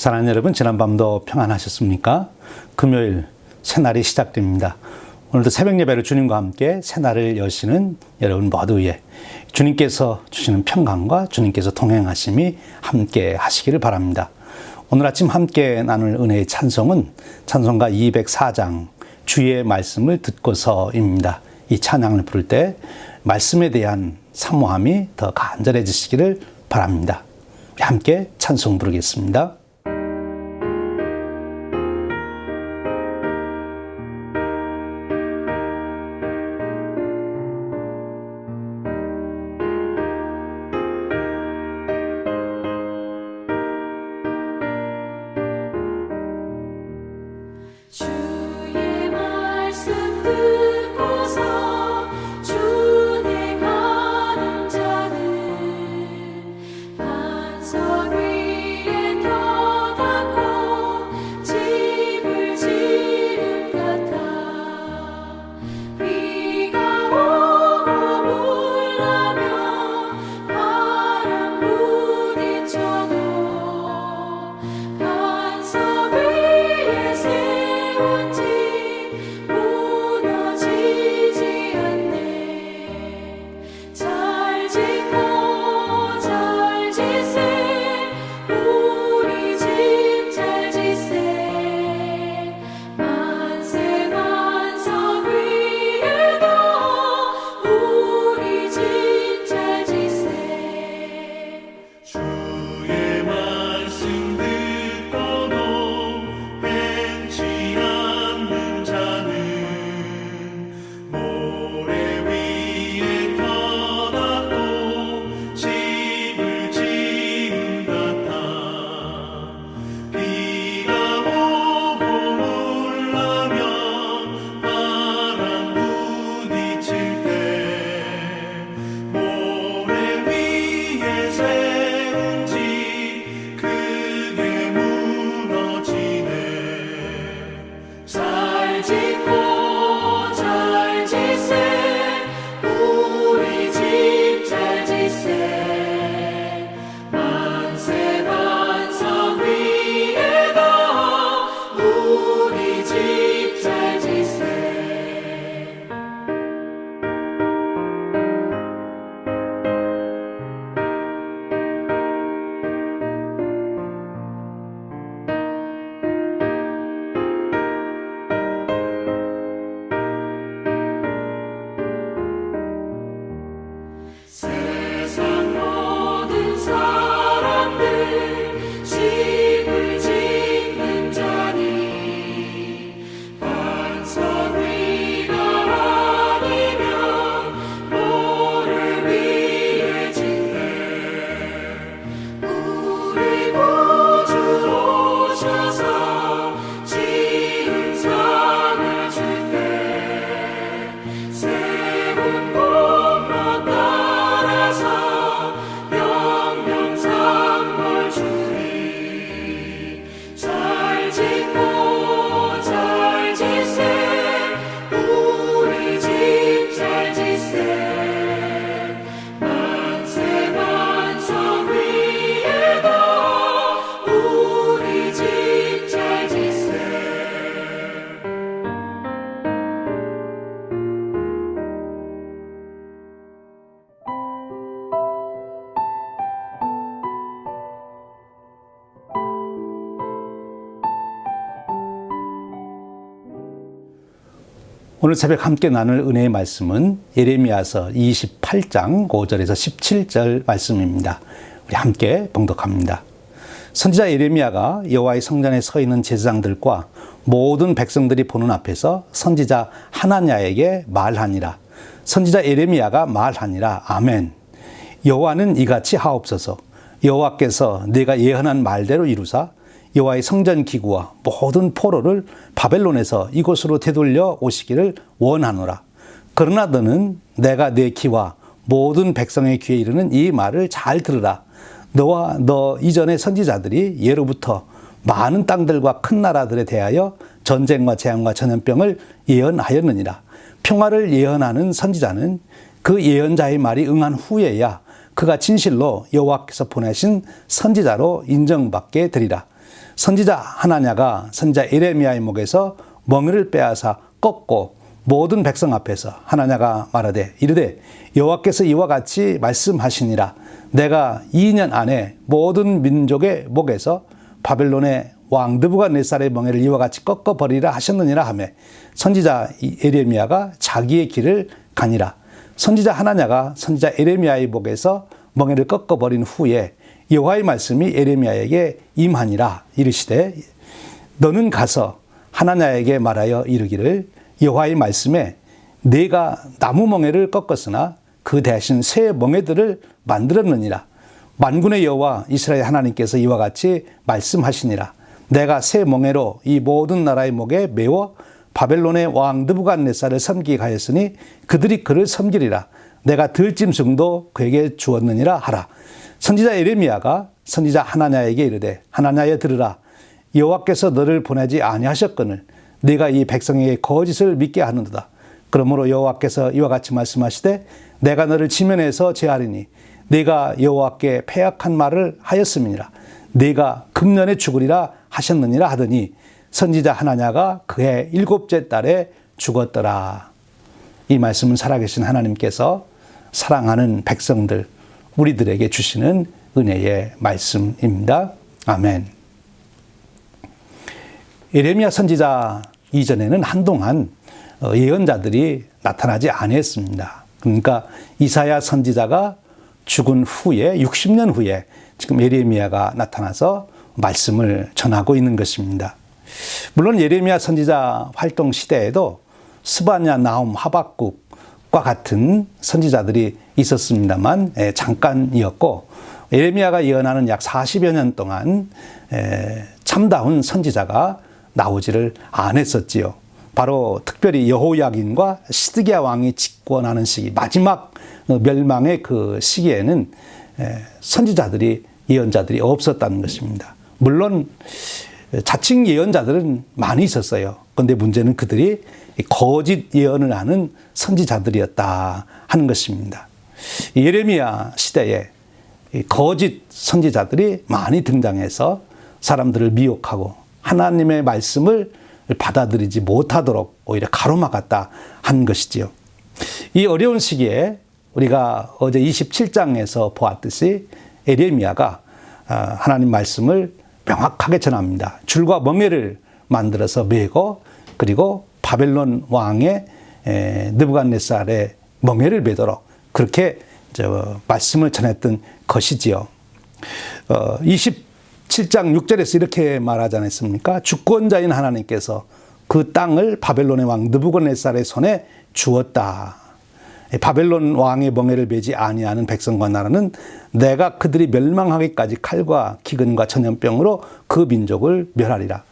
사랑하는 여러분, 지난밤도 평안하셨습니까? 금요일 새날이 시작됩니다. 오늘도 새벽 예배를 주님과 함께 새날을 여시는 여러분 모두에 주님께서 주시는 평강과 주님께서 동행하심이 함께 하시기를 바랍니다. 오늘 아침 함께 나눌 은혜의 찬송은 찬송가 204장 주의 말씀을 듣고서입니다. 이 찬양을 부를 때 말씀에 대한 사모함이 더 간절해지시기를 바랍니다. 함께 찬송 부르겠습니다. 주의 말씀 듣고서 준행하는 자는 반석 위에 터닫고 집을 지은 같아. 비가 오고 물나며 바람 부딪혀도 반석 위에 세운 집 무너지지 않네. 잘 짓고 잘 지세 우리 집 잘 지세. 만세 반석 위에도 우리 집 잘 지세. 주의 말씀 듣고도 벤치 않는 자는 모래 위에 터닫고 집을 지은 같아. 비가 오고 물나며 바람 부딪힐 때 모래 위에 세운 집 크게 무너지네. 잘 짓고 잘 지세 우리 집 잘 지세. 만세 반석 위에도 우리 집 잘 지세. 세상 모든 사람들 집을 짓는 자니 반석 위가 아니면 모래 위에 짓네. 우리 구주 오셔서 지은 상을 줄때 세운 곳마다 따라서 영영상벌 주리. 잘 짓고 잘 지세 우리 집 잘 지세. 만세 반석 위에도 우리 집 잘 지세. 오늘 새벽 함께 나눌 은혜의 말씀은 예레미야서 28장 5절에서 17절 말씀입니다. 우리 함께 봉독합니다. 선지자 예레미야가 여호와의 성전에 서 있는 제사장들과 모든 백성들이 보는 앞에서 선지자 하나냐에게 말하니라. 선지자 예레미야가 말하니라. 아멘. 여호와는 이같이 하옵소서. 여호와께서 내가 예언한 말대로 이루사 여호와의 성전 기구와 모든 포로를 바벨론에서 이곳으로 되돌려 오시기를 원하노라. 그러나 너는 내가 내 귀와 모든 백성의 귀에 이르는 이 말을 잘 들으라. 너와 너 이전의 선지자들이 예로부터 많은 땅들과 큰 나라들에 대하여 전쟁과 재앙과 전염병을 예언하였느니라. 평화를 예언하는 선지자는 그 예언자의 말이 응한 후에야 그가 진실로 여호와께서 보내신 선지자로 인정받게 되리라. 선지자 하나냐가 선지자 에레미야의 목에서 멍에를 빼앗아 꺾고 모든 백성 앞에서 하나냐가 말하되 이르되 여호와께서 이와 같이 말씀하시니라. 내가 2년 안에 모든 민족의 목에서 바벨론의 왕 느부갓네살의 멍에를 이와 같이 꺾어버리라 하셨느니라 하며 선지자 에레미야가 자기의 길을 가니라. 선지자 하나냐가 선지자 에레미야의 목에서 멍에를 꺾어버린 후에 여호와의 말씀이 에레미야에게 임하니라. 이르시되 너는 가서 하나냐에게 말하여 이르기를 여호와의 말씀에 내가 나무 멍에를 꺾었으나 그 대신 새 멍에들을 만들었느니라. 만군의 여호와 이스라엘 하나님께서 이와 같이 말씀하시니라. 내가 새 멍에로 이 모든 나라의 목에 메워 바벨론의 왕 느부갓네살을 섬기게 하였으니 그들이 그를 섬기리라. 내가 들짐승도 그에게 주었느니라 하라. 선지자 에레미야가 선지자 하나냐에게 이르되 하나냐여 들으라. 여호와께서 너를 보내지 아니하셨거늘 네가 이 백성에게 거짓을 믿게 하는도다. 그러므로 여호와께서 이와 같이 말씀하시되 내가 너를 지면에서 제하리니 네가 여호와께 패악한 말을 하였음이니라. 네가 금년에 죽으리라 하셨느니라 하더니 선지자 하나냐가 그해 7째 달에 죽었더라. 이 말씀은 살아계신 하나님께서 사랑하는 백성들 우리들에게 주시는 은혜의 말씀입니다. 아멘. 에레미야 선지자 이전에는 한동안 예언자들이 나타나지 아니했습니다. 그러니까 이사야 선지자가 죽은 후에 60년 후에 지금 예레미야가 나타나서 말씀을 전하고 있는 것입니다. 물론 예레미야 선지자 활동 시대에도 스바냐, 나훔, 하박국과 같은 선지자들이 있었습니다만 잠깐이었고 예레미야가 예언하는 약 40여 년 동안 참다운 선지자가 나오지를 않았었지요. 바로 특별히 여호야긴과 시드기야 왕이 집권하는 시기, 마지막 멸망의 그 시기에는 선지자들이 예언자들이 없었다는 것입니다. 물론 자칭 예언자들은 많이 있었어요. 그런데 문제는 그들이 거짓 예언을 하는 선지자들이었다 하는 것입니다. 예레미야 시대에 거짓 선지자들이 많이 등장해서 사람들을 미혹하고 하나님의 말씀을 받아들이지 못하도록 오히려 가로막았다 하는 것이지요. 이 어려운 시기에 우리가 어제 27장에서 보았듯이 에레미야가 하나님 말씀을 명확하게 전합니다. 줄과 멍에를 만들어서 메고 그리고 바벨론 왕의 느부갓네살의 멍에를 메도록 그렇게 말씀을 전했던 것이지요. 27장 6절에서 이렇게 말하지 않았습니까? 주권자인 하나님께서 그 땅을 바벨론의 왕 느부갓네살의 손에 주었다. 바벨론 왕의 멍에를 메지 아니하는 백성과 나라는 내가 그들이 멸망하기까지 칼과 기근과 전염병으로 그 민족을 멸하리라.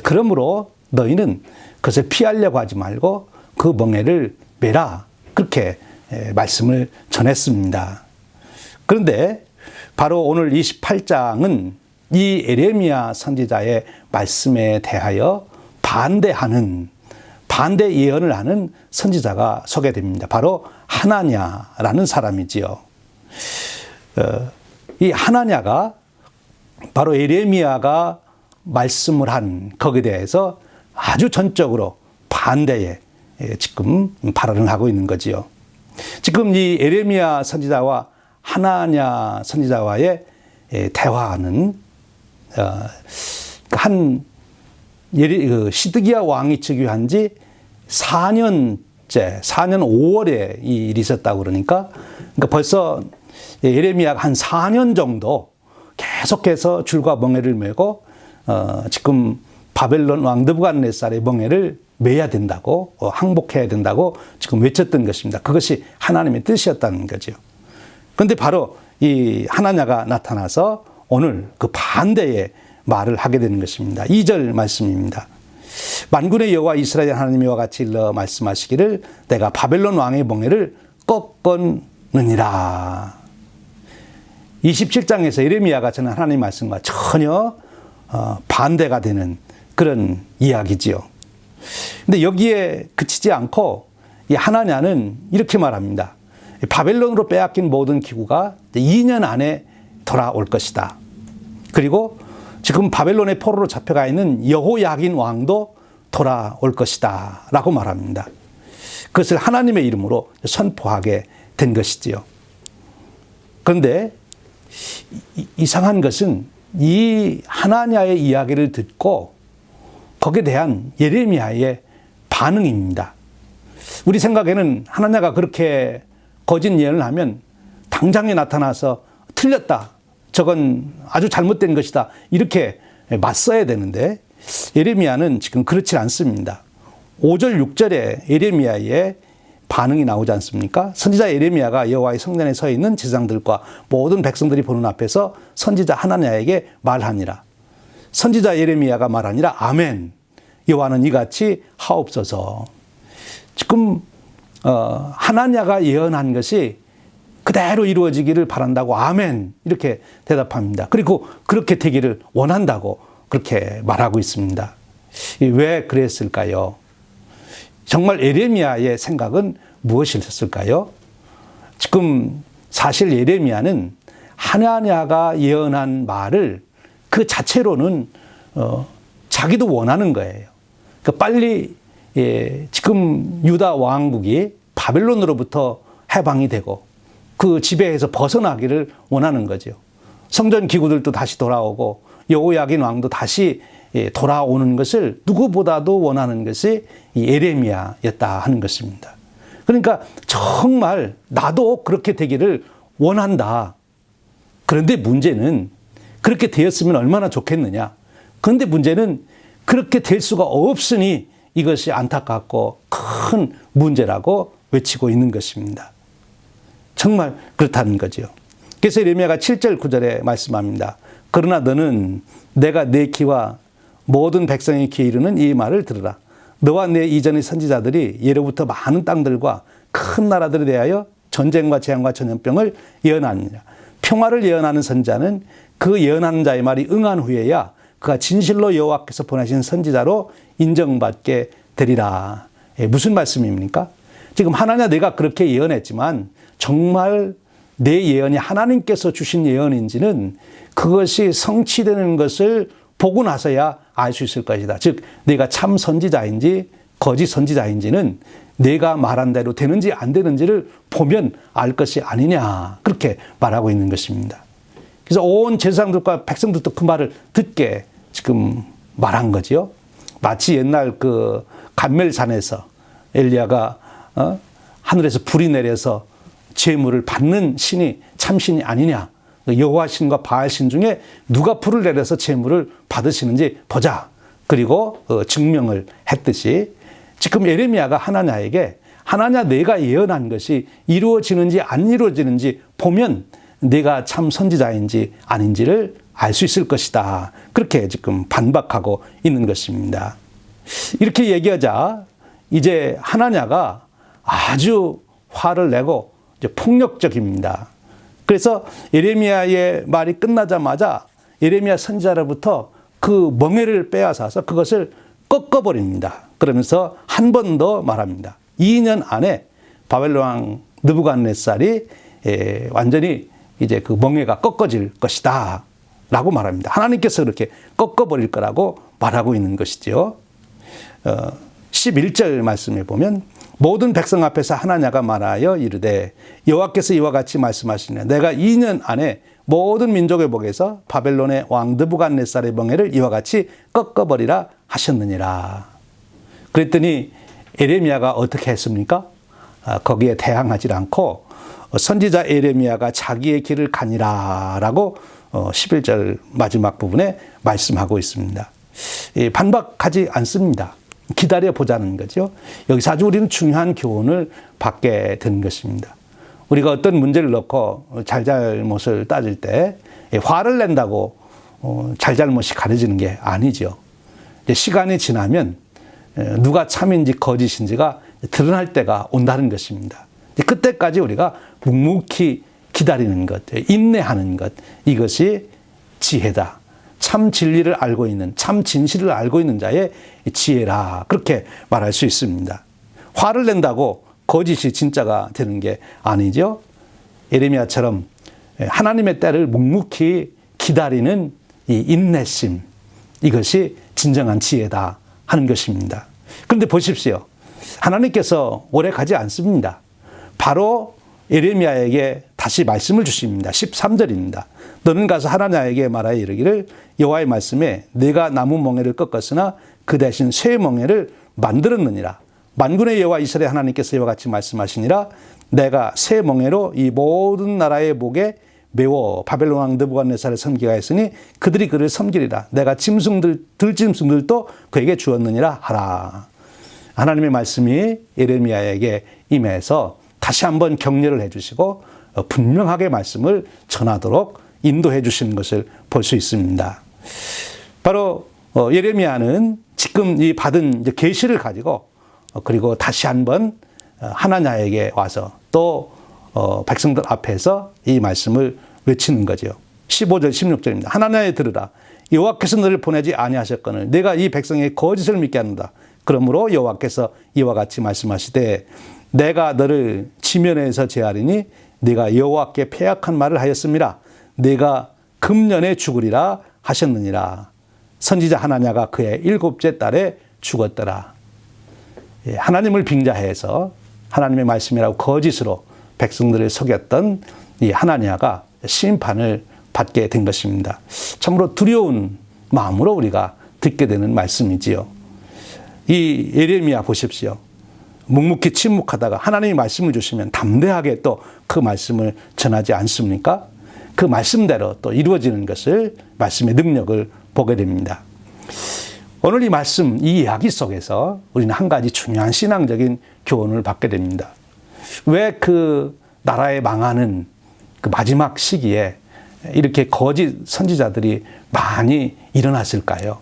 그러므로 너희는 그것을 피하려고 하지 말고 그 멍에를 메라. 그렇게 말씀을 전했습니다. 그런데 바로 오늘 28장은 이 에레미야 선지자의 말씀에 대하여 반대 예언을 하는 선지자가 소개됩니다. 바로 하나냐라는 사람이지요. 이 하나냐가 바로 에레미야가 말씀을 한 거기에 대해서 아주 전적으로 반대에 지금 발언을 하고 있는 거지요. 지금 이 에레미야 선지자와 하나냐 선지자와의 대화는 시드기야 왕이 즉위한 지 4년 5월에 이 일이 있었다고 그러니까 벌써 예레미야가 한 4년 정도 계속해서 줄과 멍에를 메고 지금 바벨론 왕 느부갓네살의 멍에를 메야 된다고 항복해야 된다고 지금 외쳤던 것입니다. 그것이 하나님의 뜻이었다는 거죠. 그런데 바로 이 하나냐가 나타나서 오늘 그 반대의 말을 하게 되는 것입니다. 2절 말씀입니다. 만군의 여호와 이스라엘 하나님이와 같이 일러 말씀하시기를 내가 바벨론 왕의 멍에를 꺾었느니라. 27장에서 예레미야가 전한 하나님의 말씀과 전혀 반대가 되는 그런 이야기지요. 근데 여기에 그치지 않고 이 하나냐는 이렇게 말합니다. 바벨론으로 빼앗긴 모든 기구가 2년 안에 돌아올 것이다. 그리고 지금 바벨론의 포로로 잡혀가 있는 여호야긴 왕도 돌아올 것이다 라고 말합니다. 그것을 하나님의 이름으로 선포하게 된 것이지요. 그런데 이상한 것은 이 하나냐의 이야기를 듣고 거기에 대한 예레미야의 반응입니다. 우리 생각에는 하나냐가 그렇게 거짓 예언을 하면 당장에 나타나서 틀렸다, 저건 아주 잘못된 것이다, 이렇게 맞서야 되는데 예레미야는 지금 그렇지 않습니다. 5절 6절에 예레미야의 반응이 나오지 않습니까? 선지자 예레미야가 여호와의 성전에 서 있는 제사장들과 모든 백성들이 보는 앞에서 선지자 하나냐에게 말하니라. 선지자 예레미야가 말하니라. 아멘. 여호와는 이같이 하옵소서. 지금 하나냐가 예언한 것이 그대로 이루어지기를 바란다고 아멘 이렇게 대답합니다. 그리고 그렇게 되기를 원한다고 그렇게 말하고 있습니다. 왜 그랬을까요? 정말 예레미야의 생각은 무엇이었을까요? 지금 사실 예레미야는 하나냐가 예언한 말을 그 자체로는 자기도 원하는 거예요. 그러니까 빨리 지금 유다 왕국이 바벨론으로부터 해방이 되고 그 지배에서 벗어나기를 원하는 거죠. 성전 기구들도 다시 돌아오고 여호야긴 왕도 다시 돌아오는 것을 누구보다도 원하는 것이 예레미야였다 하는 것입니다. 그러니까 정말 나도 그렇게 되기를 원한다. 그런데 문제는 그렇게 되었으면 얼마나 좋겠느냐. 그런데 문제는 그렇게 될 수가 없으니 이것이 안타깝고 큰 문제라고 외치고 있는 것입니다. 정말 그렇다는 거죠. 그래서 예레미야가 7절 9절에 말씀합니다. 그러나 너는 내가 내 귀와 모든 백성의 귀에 이르는 이 말을 들으라. 너와 내 이전의 선지자들이 예로부터 많은 땅들과 큰 나라들에 대하여 전쟁과 재앙과 전염병을 예언하느니라. 평화를 예언하는 선지자는 그 예언하는 자의 말이 응한 후에야 그가 진실로 여호와께서 보내신 선지자로 인정받게 되리라. 무슨 말씀입니까? 지금 하나냐 내가 그렇게 예언했지만 정말 내 예언이 하나님께서 주신 예언인지는 그것이 성취되는 것을 보고 나서야 알 수 있을 것이다. 즉 내가 참 선지자인지 거짓 선지자인지는 내가 말한 대로 되는지 안 되는지를 보면 알 것이 아니냐. 그렇게 말하고 있는 것입니다. 그래서 온 제사장들과 백성들도 그 말을 듣게 지금 말한 거지요. 마치 옛날 그 감멜산에서 엘리야가 하늘에서 불이 내려서 제물을 받는 신이 참신이 아니냐. 여호와 신과 바알 신 중에 누가 불을 내려서 제물을 받으시는지 보자. 그리고 증명을 했듯이 지금 예레미야가 하나냐에게 하나냐 내가 예언한 것이 이루어지는지 안 이루어지는지 보면 내가 참 선지자인지 아닌지를 알 수 있을 것이다. 그렇게 지금 반박하고 있는 것입니다. 이렇게 얘기하자 이제 하나냐가 아주 화를 내고 이제 폭력적입니다. 그래서 예레미야의 말이 끝나자마자 예레미야 선지자로부터 그 멍에를 빼앗아서 그것을 꺾어버립니다. 그러면서 한 번 더 말합니다. 2년 안에 바벨론 왕 느부갓네살이 완전히 이제 그 멍에가 꺾어질 것이다 라고 말합니다. 하나님께서 그렇게 꺾어버릴 거라고 말하고 있는 것이죠. 11절 말씀에 보면 모든 백성 앞에서 하나냐가 말하여 이르되 여호와께서 이와 같이 말씀하시네 내가 2년 안에 모든 민족의 복에서 바벨론의 왕 느부갓네살의 멍에를 이와 같이 꺾어버리라 하셨느니라. 그랬더니 예레미야가 어떻게 했습니까? 거기에 대항하지 않고 선지자 예레미야가 자기의 길을 가니라 라고 11절 마지막 부분에 말씀하고 있습니다. 반박하지 않습니다. 기다려보자는 거죠. 여기서 아주 우리는 중요한 교훈을 받게 되는 것입니다. 우리가 어떤 문제를 놓고 잘잘못을 따질 때 화를 낸다고 잘잘못이 가려지는 게 아니죠. 시간이 지나면 누가 참인지 거짓인지가 드러날 때가 온다는 것입니다. 그때까지 우리가 묵묵히 기다리는 것, 인내하는 것, 이것이 지혜다. 참 진리를 알고 있는, 참 진실을 알고 있는 자의 지혜라. 그렇게 말할 수 있습니다. 화를 낸다고 거짓이 진짜가 되는 게 아니죠. 예레미야처럼 하나님의 때를 묵묵히 기다리는 이 인내심, 이것이 진정한 지혜다 하는 것입니다. 그런데 보십시오. 하나님께서 오래 가지 않습니다. 바로 예레미야에게 다시 말씀을 주십니다. 13절입니다. 너는 가서 하나님에게 말하여 이르기를 여호와의 말씀에 내가 나무 멍에를 꺾었으나 그 대신 새 멍에를 만들었느니라. 만군의 여호와 이스라엘 하나님께서 이와 같이 말씀하시니라. 내가 새 멍에로 이 모든 나라의 목에 메워 바벨론 왕 느부갓네살을 섬기게 하였으니 그들이 그를 섬기리라. 내가 들짐승들도 그에게 주었느니라 하라. 하나님의 말씀이 예레미야에게 임해서 다시 한번 격려를 해주시고 분명하게 말씀을 전하도록 인도해 주시는 것을 볼 수 있습니다. 바로 예레미야는 지금 이 받은 계시를 가지고 그리고 다시 한번 하나냐에게 와서 또 백성들 앞에서 이 말씀을 외치는 거죠. 15절 16절입니다. 하나냐에 들으라. 여호와께서 너를 보내지 아니하셨거늘 내가 이 백성의 거짓을 믿게 한다. 그러므로 여호와께서 이와 같이 말씀하시되 내가 너를 지면에서 제하리니 네가 여호와께 패악한 말을 하였음이라. 네가 금년에 죽으리라 하셨느니라. 선지자 하나냐가 그의 7째 달에 죽었더라. 하나님을 빙자해서 하나님의 말씀이라고 거짓으로 백성들을 속였던 이 하나냐가 심판을 받게 된 것입니다. 참으로 두려운 마음으로 우리가 듣게 되는 말씀이지요. 이 예레미야 보십시오. 묵묵히 침묵하다가 하나님이 말씀을 주시면 담대하게 또 그 말씀을 전하지 않습니까? 그 말씀대로 또 이루어지는 것을 말씀의 능력을 보게 됩니다. 오늘 이 말씀, 이 이야기 속에서 우리는 한 가지 중요한 신앙적인 교훈을 받게 됩니다. 왜 그 나라에 망하는 그 마지막 시기에 이렇게 거짓 선지자들이 많이 일어났을까요?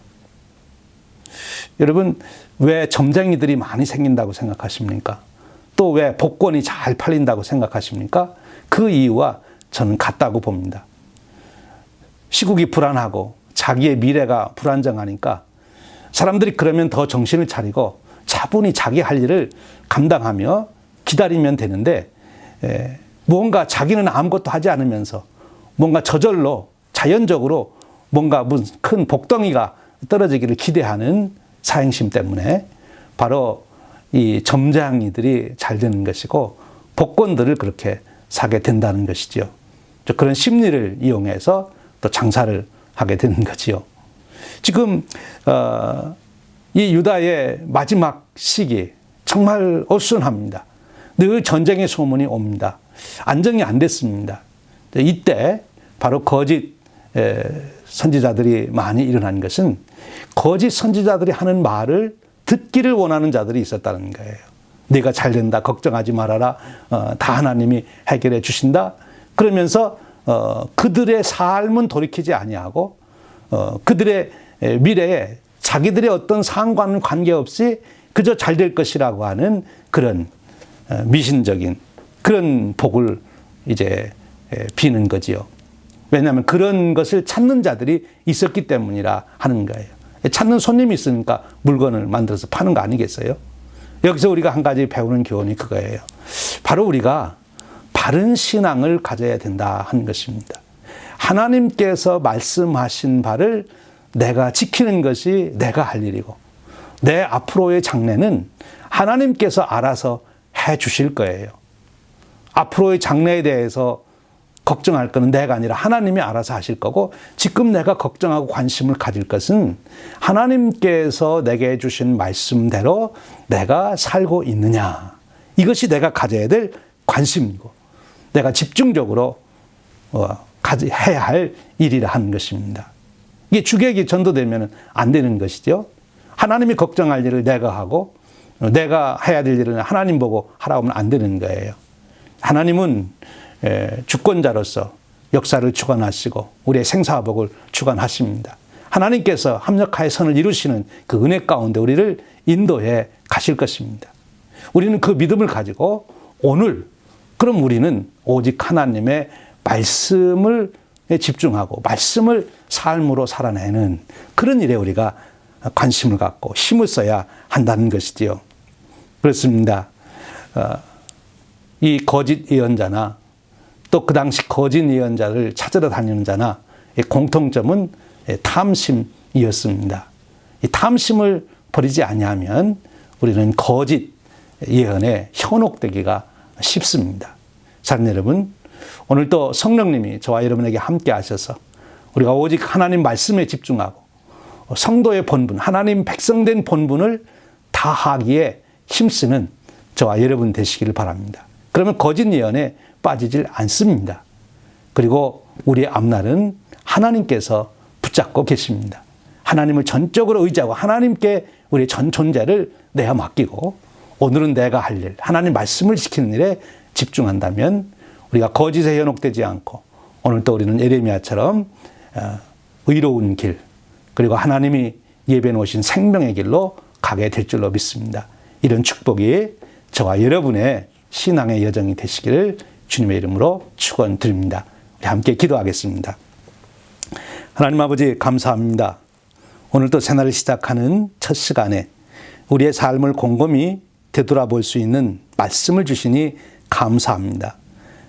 여러분, 왜 점쟁이들이 많이 생긴다고 생각하십니까? 또 왜 복권이 잘 팔린다고 생각하십니까? 그 이유와 저는 같다고 봅니다. 시국이 불안하고 자기의 미래가 불안정하니까 사람들이 그러면 더 정신을 차리고 차분히 자기 할 일을 감당하며 기다리면 되는데 무언가 자기는 아무것도 하지 않으면서 뭔가 저절로 자연적으로 뭔가 무슨 큰 복덩이가 떨어지기를 기대하는 사행심 때문에 바로 이 점쟁이들이 잘 되는 것이고 복권들을 그렇게 사게 된다는 것이지요. 그런 심리를 이용해서 또 장사를 하게 되는 거지요. 지금 이 유다의 마지막 시기 정말 어수선합니다. 늘 전쟁의 소문이 옵니다. 안정이 안 됐습니다. 이때 바로 거짓 선지자들이 많이 일어난 것은 거짓 선지자들이 하는 말을 듣기를 원하는 자들이 있었다는 거예요. 네가 잘 된다, 걱정하지 말아라, 다 하나님이 해결해 주신다. 그러면서 그들의 삶은 돌이키지 아니하고 그들의 미래에 자기들의 어떤 상관은 관계없이 그저 잘 될 것이라고 하는 그런 미신적인 그런 복을 이제 비는 거지요. 왜냐하면 그런 것을 찾는 자들이 있었기 때문이라 하는 거예요. 찾는 손님이 있으니까 물건을 만들어서 파는 거 아니겠어요? 여기서 우리가 한 가지 배우는 교훈이 그거예요. 바로 우리가 바른 신앙을 가져야 된다 하는 것입니다. 하나님께서 말씀하신 바를 내가 지키는 것이 내가 할 일이고 내 앞으로의 장래는 하나님께서 알아서 해 주실 거예요. 앞으로의 장래에 대해서 걱정할 것은 내가 아니라 하나님이 알아서 하실 거고 지금 내가 걱정하고 관심을 가질 것은 하나님께서 내게 주신 말씀대로 내가 살고 있느냐. 이것이 내가 가져야 될 관심이고 내가 집중적으로 해야 할 일이라 하는 것입니다. 이게 주객이 전도되면 안 되는 것이죠. 하나님이 걱정할 일을 내가 하고 내가 해야 될 일은 하나님 보고 하라고 하면 안 되는 거예요. 하나님은 주권자로서 역사를 주관하시고 우리의 생사복을 주관하십니다. 하나님께서 합력하여 선을 이루시는 그 은혜 가운데 우리를 인도해 가실 것입니다. 우리는 그 믿음을 가지고 오늘 그럼 우리는 오직 하나님의 말씀을 집중하고 말씀을 삶으로 살아내는 그런 일에 우리가 관심을 갖고 힘을 써야 한다는 것이지요. 그렇습니다. 이 거짓 예언자나 또 그 당시 거짓 예언자를 찾으러 다니는 자나 공통점은 탐심이었습니다. 이 탐심을 버리지 아니하면 우리는 거짓 예언에 현혹되기가 쉽습니다. 사랑하는 여러분, 오늘 또 성령님이 저와 여러분에게 함께 하셔서 우리가 오직 하나님 말씀에 집중하고 성도의 본분, 하나님 백성된 본분을 다하기에 힘쓰는 저와 여러분 되시기를 바랍니다. 그러면 거짓 예언에 빠지질 않습니다. 그리고 우리의 앞날은 하나님께서 붙잡고 계십니다. 하나님을 전적으로 의지하고 하나님께 우리의 전 존재를 내어 맡기고 오늘은 내가 할 일, 하나님 말씀을 지키는 일에 집중한다면 우리가 거짓에 현혹되지 않고 오늘 또 우리는 예레미야처럼 의로운 길, 그리고 하나님이 예배해 놓으신 생명의 길로 가게 될 줄로 믿습니다. 이런 축복이 저와 여러분의 신앙의 여정이 되시기를 주님의 이름으로 축원드립니다. 우리 함께 기도하겠습니다. 하나님 아버지 감사합니다. 오늘 또 새날을 시작하는 첫 시간에 우리의 삶을 곰곰이 되돌아볼 수 있는 말씀을 주시니 감사합니다.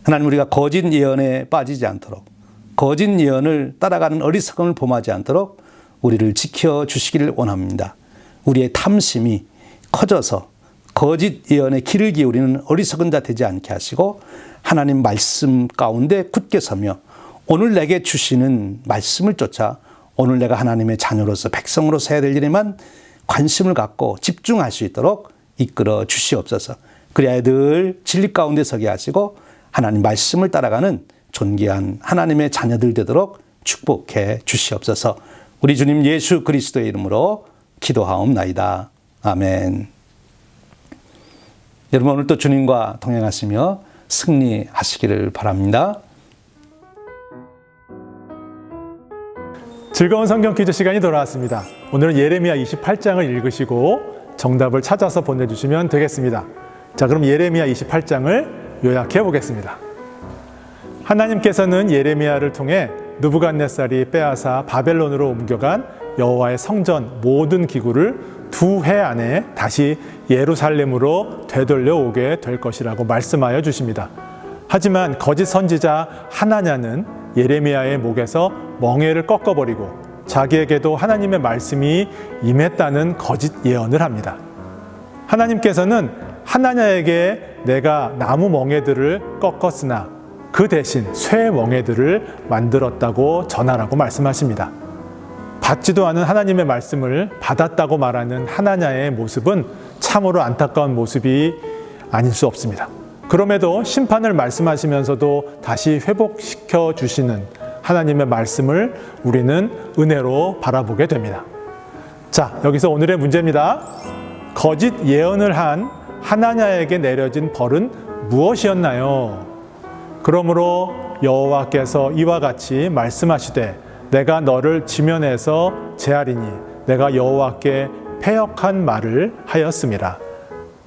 하나님, 우리가 거짓 예언에 빠지지 않도록, 거짓 예언을 따라가는 어리석음을 범하지 않도록 우리를 지켜주시기를 원합니다. 우리의 탐심이 커져서 거짓 예언에 귀를 기울이는 어리석은 자 되지 않게 하시고 하나님 말씀 가운데 굳게 서며 오늘 내게 주시는 말씀을 쫓아 오늘 내가 하나님의 자녀로서 백성으로서 해야 될 일에만 관심을 갖고 집중할 수 있도록 이끌어 주시옵소서. 그래야 늘 진리 가운데 서게 하시고 하나님 말씀을 따라가는 존귀한 하나님의 자녀들 되도록 축복해 주시옵소서. 우리 주님 예수 그리스도의 이름으로 기도하옵나이다. 아멘. 여러분, 오늘 또 주님과 동행하시며 승리하시기를 바랍니다. 즐거운 성경 퀴즈 시간이 돌아왔습니다. 오늘은 예레미야 28장을 읽으시고 정답을 찾아서 보내주시면 되겠습니다. 자, 그럼 예레미야 28장을 요약해 보겠습니다. 하나님께서는 예레미야를 통해 느부갓네살이 빼앗아 바벨론으로 옮겨간 여호와의 성전 모든 기구를 2해 안에 다시 예루살렘으로 되돌려 오게 될 것이라고 말씀하여 주십니다. 하지만 거짓 선지자 하나냐는 예레미야의 목에서 멍에를 꺾어버리고 자기에게도 하나님의 말씀이 임했다는 거짓 예언을 합니다. 하나님께서는 하나냐에게 내가 나무 멍에들을 꺾었으나 그 대신 쇠 멍에들을 만들었다고 전하라고 말씀하십니다. 받지도 않은 하나님의 말씀을 받았다고 말하는 하나냐의 모습은 참으로 안타까운 모습이 아닐 수 없습니다. 그럼에도 심판을 말씀하시면서도 다시 회복시켜 주시는 하나님의 말씀을 우리는 은혜로 바라보게 됩니다. 자, 여기서 오늘의 문제입니다. 거짓 예언을 한 하나냐에게 내려진 벌은 무엇이었나요? 그러므로 여호와께서 이와 같이 말씀하시되 내가 너를 지면에서 제하리니 내가 여호와께 패역한 말을 하였음이라.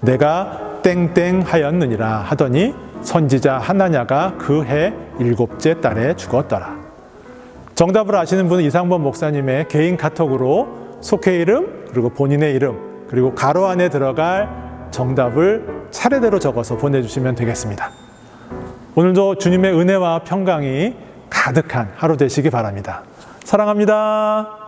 내가 땡땡 하였느니라 하더니 선지자 하나냐가 그 해 7째 달에 죽었더라. 정답을 아시는 분은 이상범 목사님의 개인 카톡으로 속해 이름, 그리고 본인의 이름, 그리고 가로 안에 들어갈 정답을 차례대로 적어서 보내주시면 되겠습니다. 오늘도 주님의 은혜와 평강이 가득한 하루 되시기 바랍니다. 사랑합니다.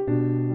주